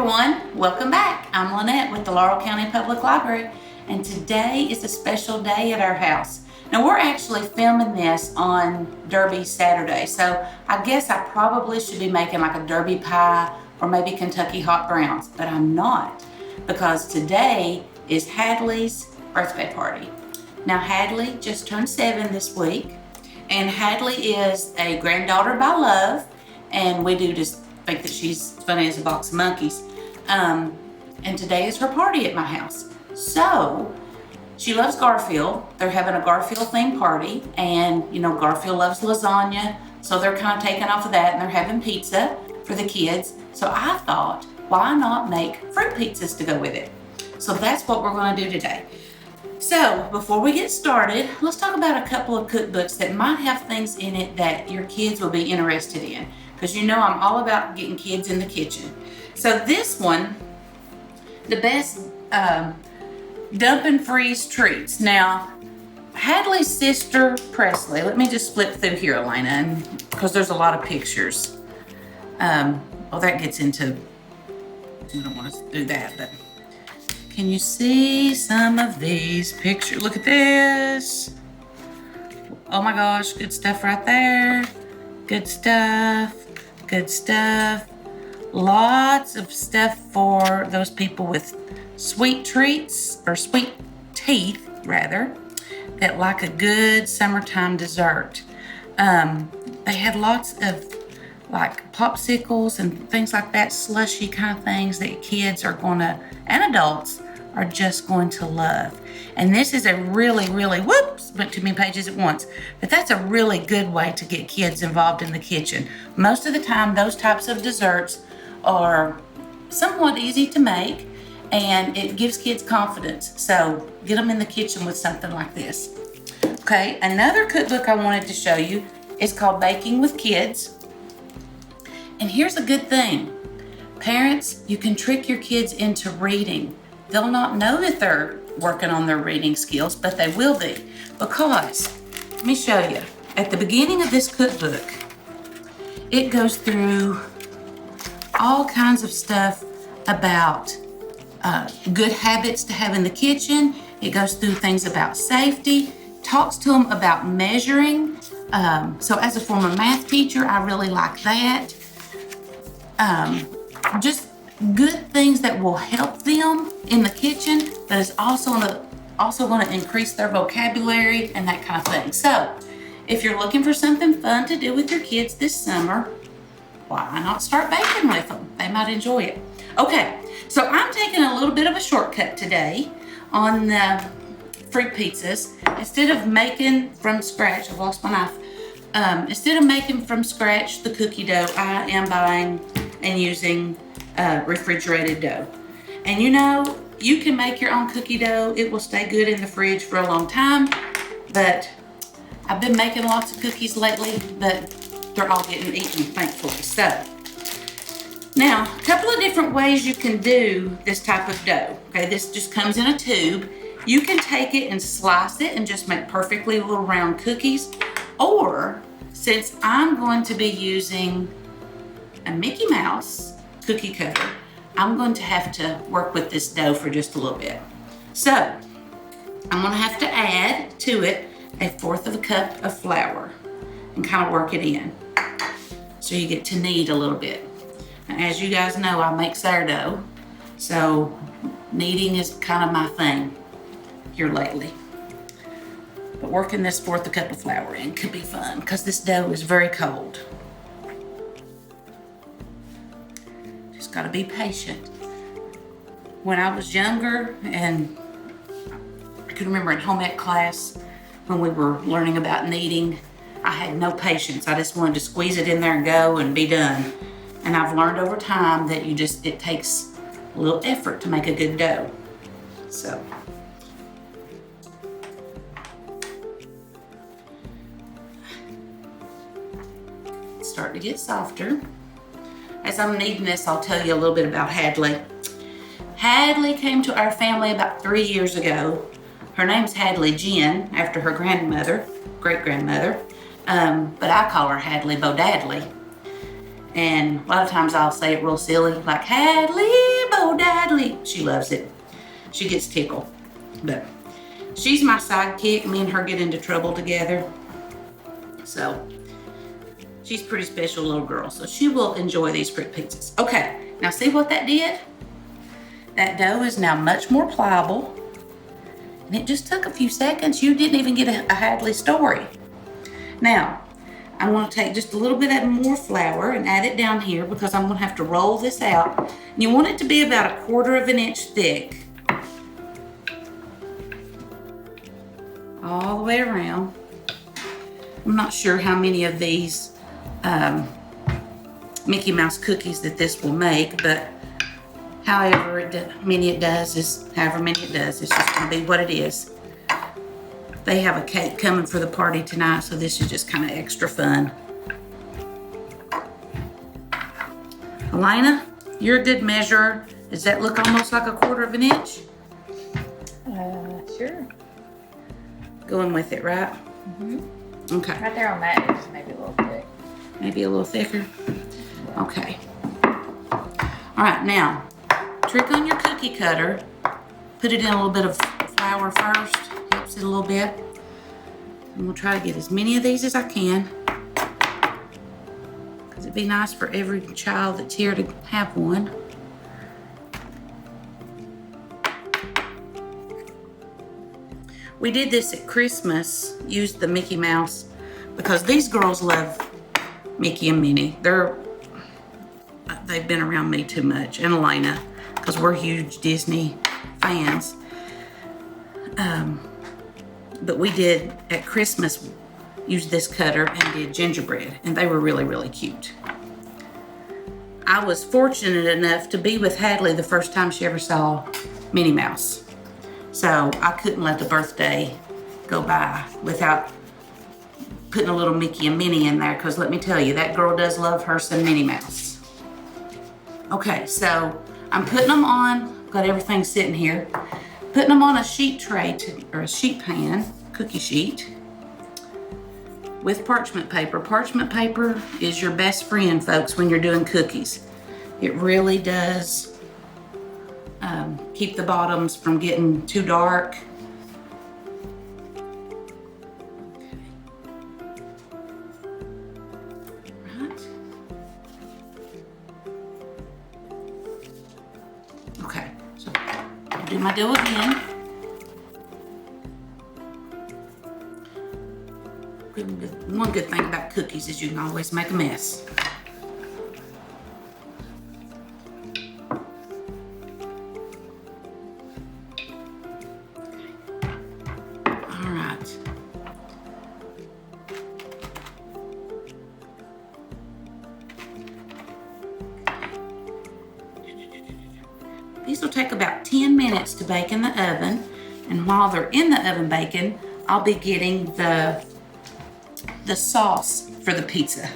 everyone, welcome back. I'm Linette with the Laurel County Public Library, and today is a special day at our house. Now we're actually filming this on Derby Saturday, so I guess I probably should be making like a Derby pie or maybe Kentucky hot browns, but I'm not, because today is Hadley's birthday party. Now Hadley just turned 7 this week, and Hadley is a granddaughter by love, and we do just think that she's funny as a box of monkeys. And today is her party at my house. So she loves Garfield. They're having a Garfield themed party, and you know Garfield loves lasagna, so they're kind of taking off of that and they're having pizza for the kids. So I thought, why not make fruit pizzas to go with it? So that's what we're going to do today. So before we get started, let's talk about a couple of cookbooks that might have things in it that your kids will be interested in, because you know I'm all about getting kids in the kitchen. So this one, the best dump and freeze treats. Now, Hadley's sister Presley, let me just flip through here, Elena, because there's a lot of pictures. Well, that gets into, I don't want to do that, but can you see some of these pictures? Look at this. Oh my gosh, good stuff right there. Good stuff, good stuff. Lots of stuff for those people with sweet treats, or sweet teeth rather, that like a good summertime dessert. They had lots of like popsicles and things like that, slushy kind of things that kids are gonna, and adults are just going to love. And this is a really, whoops, went too many pages at once, but that's a really good way to get kids involved in the kitchen. Most of the time, those types of desserts are somewhat easy to make, and it gives kids confidence. So get them in the kitchen with something like this. Okay, another cookbook I wanted to show you is called Baking with Kids. And here's a good thing. Parents, you can trick your kids into reading. They'll not know that they're working on their reading skills, but they will be, because, let me show you. At the beginning of this cookbook, it goes through all kinds of stuff about good habits to have in the kitchen. It goes through things about safety, talks to them about measuring. So as a former math teacher, I really like that. Just good things that will help them in the kitchen, that is also going to increase their vocabulary and that kind of thing. So if you're looking for something fun to do with your kids this summer, why not start baking with them? They might enjoy it. Okay, so I'm taking a little bit of a shortcut today on the fruit pizzas. Instead of making from scratch, I've lost my knife. Instead of making from scratch the cookie dough, I am buying and using refrigerated dough. And you know, you can make your own cookie dough. It will stay good in the fridge for a long time, but I've been making lots of cookies lately, but they're all getting eaten, thankfully. So now, a couple of different ways you can do this type of dough. Okay, this just comes in a tube. You can take it and slice it and just make perfectly little round cookies. Or, since I'm going to be using a Mickey Mouse cookie cutter, I'm going to have to work with this dough for just a little bit. So, I'm going to have to add to it 1/4 cup of flour and kind of work it in. So you get to knead a little bit. Now, as you guys know, I make sourdough, so kneading is kind of my thing here lately. But working this 1/4 cup of flour in could be fun, because this dough is very cold. Just gotta be patient. When I was younger, and I can remember in home ec class when we were learning about kneading, I had no patience. I just wanted to squeeze it in there and go and be done. And I've learned over time that it takes a little effort to make a good dough. So, it's starting to get softer. As I'm kneading this, I'll tell you a little bit about Hadley. Hadley came to our family about 3 years ago. Her name's Hadley Jen, after her grandmother, great-grandmother. But I call her Hadley Bodadley. And a lot of times I'll say it real silly, like Hadley no, Daddy. She loves it. She gets tickled. But she's my sidekick. Me and her get into trouble together. So she's a pretty special little girl. So she will enjoy these fruit pizzas. Okay, now see what that did? That dough is now much more pliable. And it just took a few seconds. You didn't even get a Hadley story. Now, I'm gonna take just a little bit more flour and add it down here because I'm gonna have to roll this out. And you want it to be about 1/4 of an inch thick. All the way around. I'm not sure how many of these Mickey Mouse cookies that this will make, but however many it does is just gonna be what it is. They have a cake coming for the party tonight, so this is just kind of extra fun. Elena, you're a good measurer. Does that look almost like 1/4 of an inch? Sure. Going with it, right? Mm-hmm. Okay. Right there on that is maybe a little thick. Maybe a little thicker? Okay. All right, now, trick on your cookie cutter. Put it in a little bit of flour first. Helps it a little bit. I'm gonna try to get as many of these as I can. Because it'd be nice for every child that's here to have one. We did this at Christmas, used the Mickey Mouse, because these girls love Mickey and Minnie. They've been around me too much, and Elena, because we're huge Disney fans. But we did, at Christmas, use this cutter and did gingerbread, and they were really, really cute. I was fortunate enough to be with Hadley the first time she ever saw Minnie Mouse. So I couldn't let the birthday go by without putting a little Mickey and Minnie in there, because let me tell you, that girl does love her some Minnie Mouse. Okay, so I'm putting them on, got everything sitting here, putting them on a sheet tray or a sheet pan, cookie sheet, with parchment paper. Parchment paper is your best friend, folks, when you're doing cookies. It really does keep the bottoms from getting too dark. Right. Okay, so I'll do my dough again. One good thing about cookies is you can always make a mess. All right. These will take about 10 minutes to bake in the oven. And while they're in the oven baking, I'll be getting the sauce for the pizza,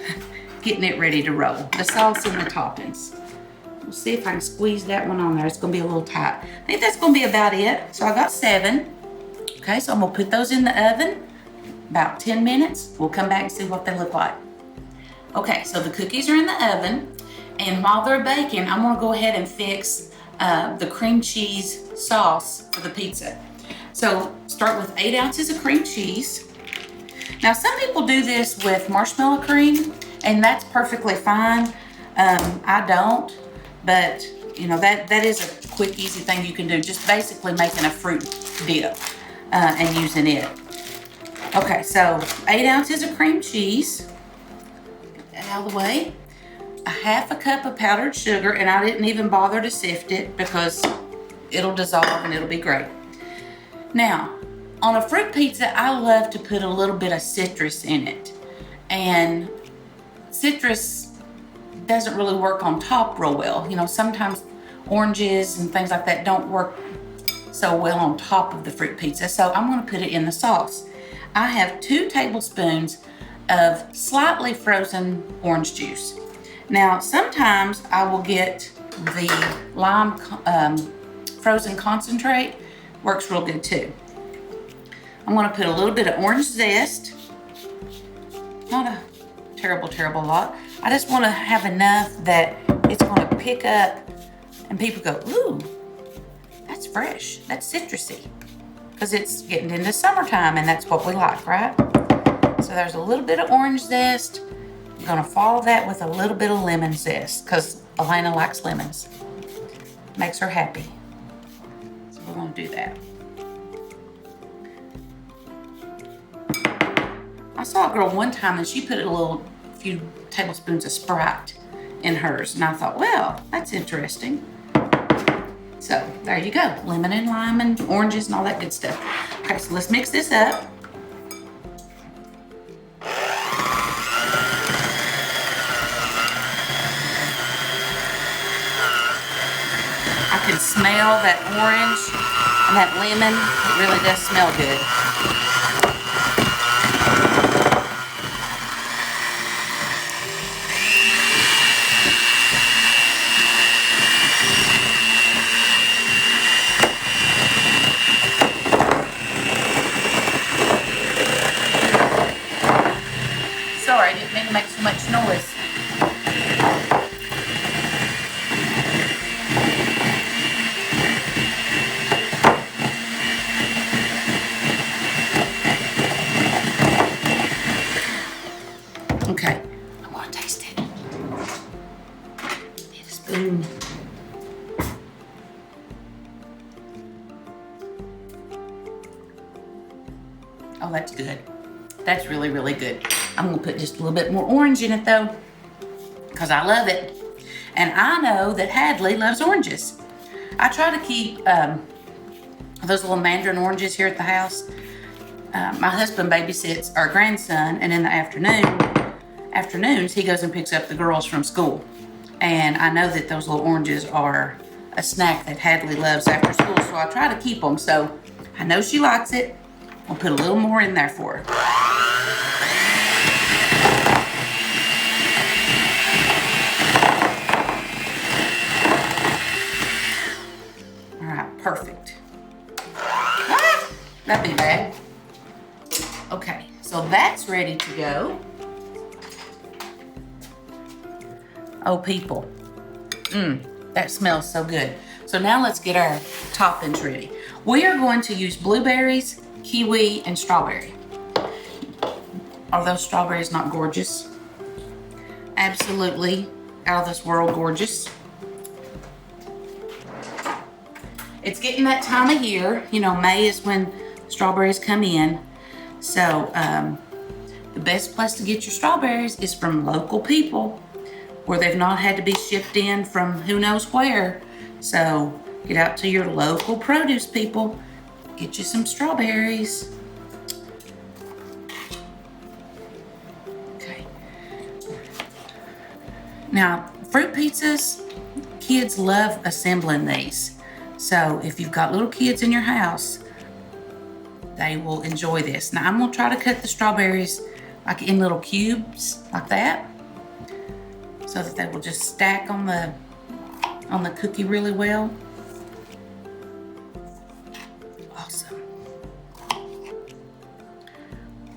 getting it ready to roll. The sauce and the toppings. We'll see if I can squeeze that one on there. It's gonna be a little tight. I think that's gonna be about it. So I got 7. Okay, so I'm gonna put those in the oven, about 10 minutes. We'll come back and see what they look like. Okay, so the cookies are in the oven, and while they're baking, I'm gonna go ahead and fix the cream cheese sauce for the pizza. So start with 8 ounces of cream cheese. Now, some people do this with marshmallow cream, and that's perfectly fine. I don't, but you know, that is a quick, easy thing you can do. Just basically making a fruit dip and using it. Okay, so 8 ounces of cream cheese. Get that out of the way. A 1/2 cup of powdered sugar, and I didn't even bother to sift it because it'll dissolve and it'll be great. Now, on a fruit pizza, I love to put a little bit of citrus in it. And citrus doesn't really work on top real well. You know, sometimes oranges and things like that don't work so well on top of the fruit pizza. So I'm gonna put it in the sauce. I have 2 tablespoons of slightly frozen orange juice. Now, sometimes I will get the lime frozen concentrate. Works real good too. I'm gonna put a little bit of orange zest. Not a terrible lot. I just wanna have enough that it's gonna pick up And people go, ooh, that's fresh, that's citrusy. Because it's getting into summertime and that's what we like, right? So there's a little bit of orange zest. I'm gonna follow that with a little bit of lemon zest because Elena likes lemons. Makes her happy. So we're gonna do that. I saw a girl one time and she put a few tablespoons of Sprite in hers. And I thought, well, that's interesting. So there you go, lemon and lime and oranges and all that good stuff. Okay, so let's mix this up. I can smell that orange and that lemon. It really does smell good. Sorry, I didn't mean to make so much noise. Okay, I'm gonna taste it. Need a spoon. Oh, that's good. That's really, really good. I'm gonna put just a little bit more orange in it though, because I love it. And I know that Hadley loves oranges. I try to keep those little mandarin oranges here at the house. My husband babysits our grandson, and in the afternoons, he goes and picks up the girls from school. And I know that those little oranges are a snack that Hadley loves after school, so I try to keep them. So I know she likes it. I'll put a little more in there for her. All right, perfect. Ah, that'd be bad. Okay, so that's ready to go. Oh, people. That smells so good. So now let's get our toppings ready. We are going to use blueberries, kiwi, and strawberry. Are those strawberries not gorgeous? Absolutely out of this world gorgeous. It's getting that time of year. You know, May is when strawberries come in. So the best place to get your strawberries is from local people where they've not had to be shipped in from who knows where. So get out to your local produce people, get you some strawberries. Okay. Now, fruit pizzas, kids love assembling these. So if you've got little kids in your house, they will enjoy this. Now I'm gonna try to cut the strawberries like in little cubes like that, so that they will just stack on the cookie really well. Awesome.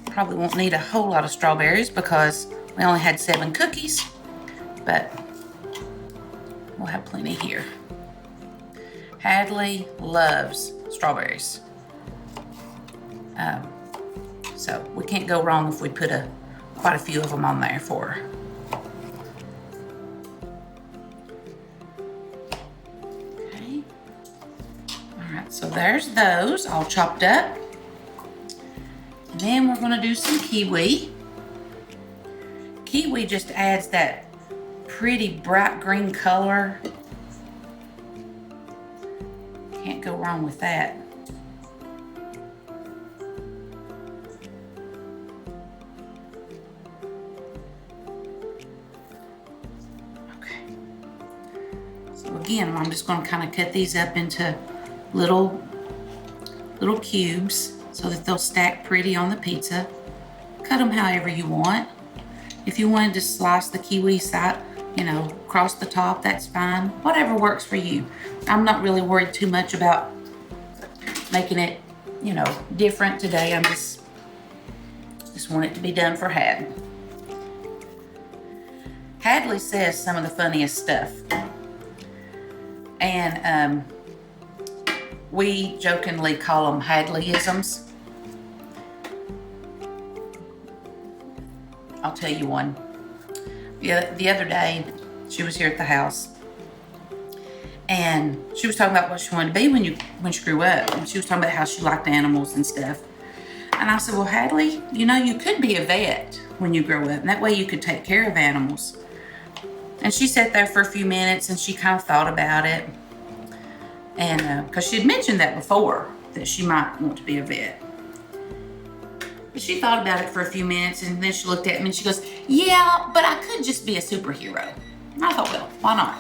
Probably won't need a whole lot of strawberries because we only had 7 cookies, but we'll have plenty here. Hadley loves strawberries. So we can't go wrong if we put quite a few of them on there for her. Okay. All right, so there's those all chopped up. And then we're gonna do some kiwi. Kiwi just adds that pretty bright green color. Can't go wrong with that. Again, I'm just going to kind of cut these up into little cubes so that they'll stack pretty on the pizza. Cut them however you want. If you wanted to slice the kiwi side, you know, across the top, that's fine. Whatever works for you. I'm not really worried too much about making it, you know, different today. I'm just want it to be done for Had. Hadley says some of the funniest stuff. And we jokingly call them Hadleyisms. I'll tell you one. The other day, she was here at the house, and she was talking about what she wanted to be when she grew up. And she was talking about how she liked animals and stuff. And I said, well, Hadley, you know, you could be a vet when you grow up, and that way you could take care of animals. And she sat there for a few minutes, and she kind of thought about it. And because she had mentioned that before, that she might want to be a vet. But she thought about it for a few minutes, and then she looked at me and she goes, yeah, but I could just be a superhero. And I thought, well, why not?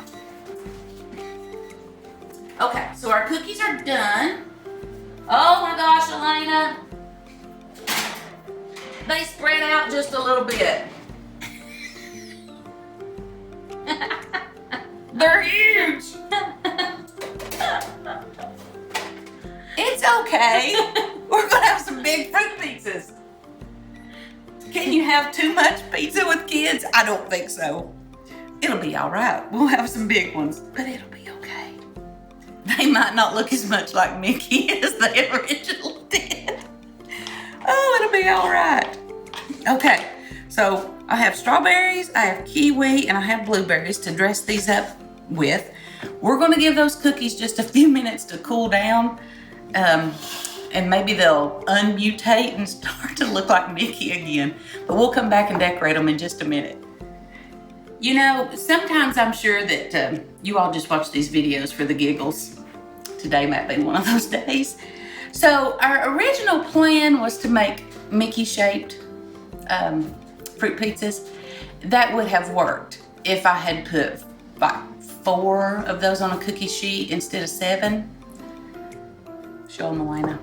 Okay, so our cookies are done. Oh my gosh, Elena. They spread out just a little bit. They're huge. It's okay. We're gonna have some big fruit pizzas. Can you have too much pizza with kids? I don't think so. It'll be all right. We'll have some big ones, but it'll be okay. They might not look as much like Mickey as they originally did. Oh, it'll be all right. Okay, so I have strawberries, I have kiwi, and I have blueberries to dress these up with. We're gonna give those cookies just a few minutes to cool down. And maybe they'll unmutate and start to look like Mickey again. But we'll come back and decorate them in just a minute. You know, sometimes I'm sure that you all just watch these videos for the giggles. Today might be one of those days. So our original plan was to make Mickey-shaped fruit pizzas. That would have worked if I had put like 4 of those on a cookie sheet instead of 7. Show them, Elena.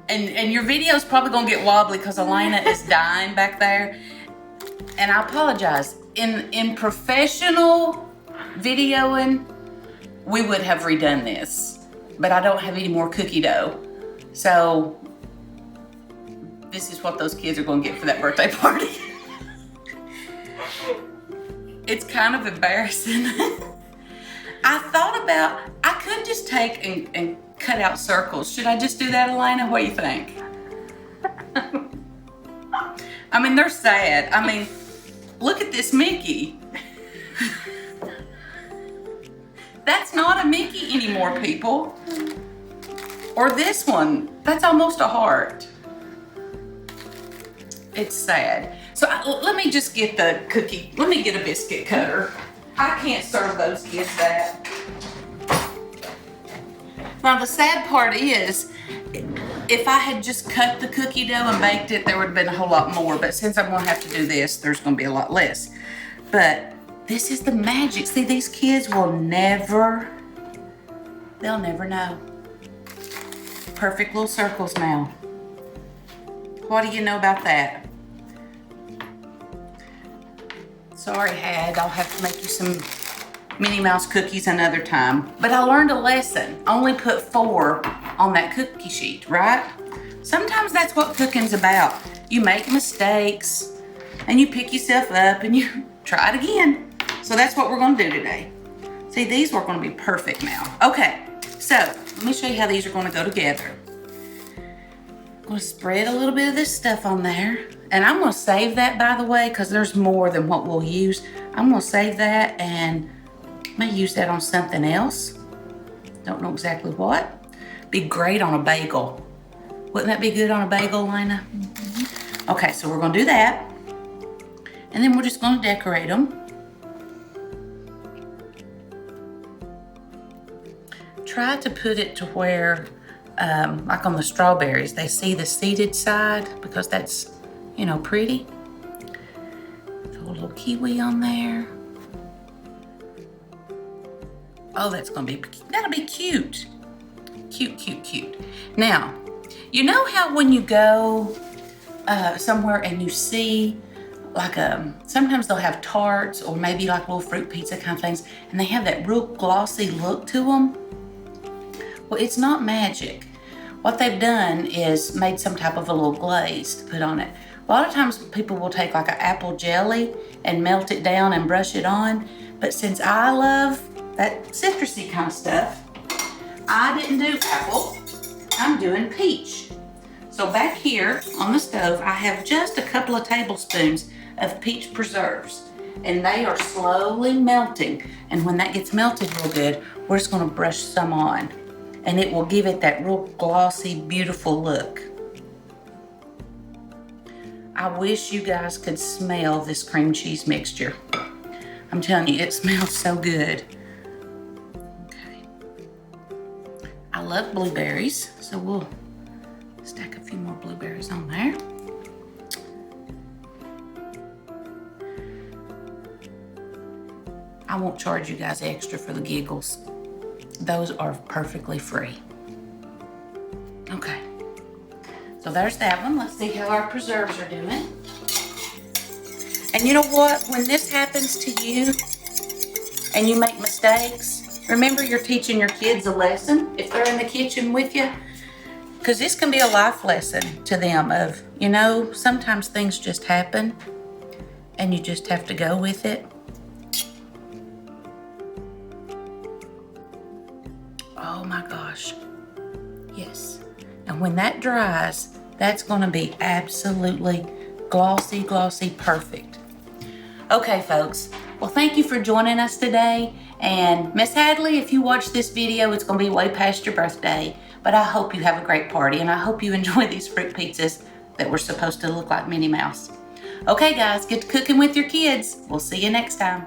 And your video is probably gonna get wobbly because Elena is dying back there. And I apologize. In professional videoing, we would have redone this, but I don't have any more cookie dough. So this is what those kids are gonna get for that birthday party. It's kind of embarrassing. I thought about, I could just take and cut out circles. Should I just do that, Elena? What do you think? I mean, they're sad. I mean, look at this Mickey. That's not a Mickey anymore, people. Or this one, that's almost a heart. It's sad. So let me just get the cookie, let me get a biscuit cutter. I can't serve those kids that. Now the sad part is, if I had just cut the cookie dough and baked it, there would have been a whole lot more. But since I'm gonna have to do this, there's gonna be a lot less. But this is the magic. See, these kids will never, they'll never know. Perfect little circles now. What do you know about that? Sorry, Had, I'll have to make you some Minnie Mouse cookies another time. But I learned a lesson. Only put 4 on that cookie sheet, right? Sometimes that's what cooking's about. You make mistakes and you pick yourself up and you try it again. So that's what we're gonna do today. See, these are gonna be perfect now. Okay, so let me show you how these are gonna go together. I'm gonna spread a little bit of this stuff on there. And I'm gonna save that, by the way, because there's more than what we'll use. I'm gonna save that and I may use that on something else. Don't know exactly what. Be great on a bagel. Wouldn't that be good on a bagel, Lena? Mm-hmm. Okay, so we're gonna do that. And then we're just gonna decorate them. Try to put it to where, like on the strawberries, they see the seeded side because that's, you know, pretty. Throw a little kiwi on there. Oh, that'll be cute. Cute, cute, cute. Now, you know how when you go somewhere and you see like sometimes they'll have tarts or maybe like little fruit pizza kind of things, and they have that real glossy look to them? Well, it's not magic. What they've done is made some type of a little glaze to put on it. A lot of times people will take like an apple jelly and melt it down and brush it on. But since I love that citrusy kind of stuff, I didn't do apple, I'm doing peach. So back here on the stove, I have just a couple of tablespoons of peach preserves, and they are slowly melting. And when that gets melted real good, we're just gonna brush some on, and it will give it that real glossy, beautiful look. I wish you guys could smell this cream cheese mixture. I'm telling you, it smells so good. Okay. I love blueberries, so we'll stack a few more blueberries on there. I won't charge you guys extra for the giggles. Those are perfectly free. Okay, so there's that one. Let's see how our preserves are doing. And you know what? When this happens to you and you make mistakes, remember you're teaching your kids a lesson if they're in the kitchen with you. Because this can be a life lesson to them of, you know, sometimes things just happen and you just have to go with it. Oh my gosh. Yes. And when that dries, that's going to be absolutely glossy, glossy, perfect. Okay, folks. Well, thank you for joining us today. And Miss Hadley, if you watch this video, it's going to be way past your birthday. But I hope you have a great party, and I hope you enjoy these fruit pizzas that were supposed to look like Minnie Mouse. Okay, guys, get to cooking with your kids. We'll see you next time.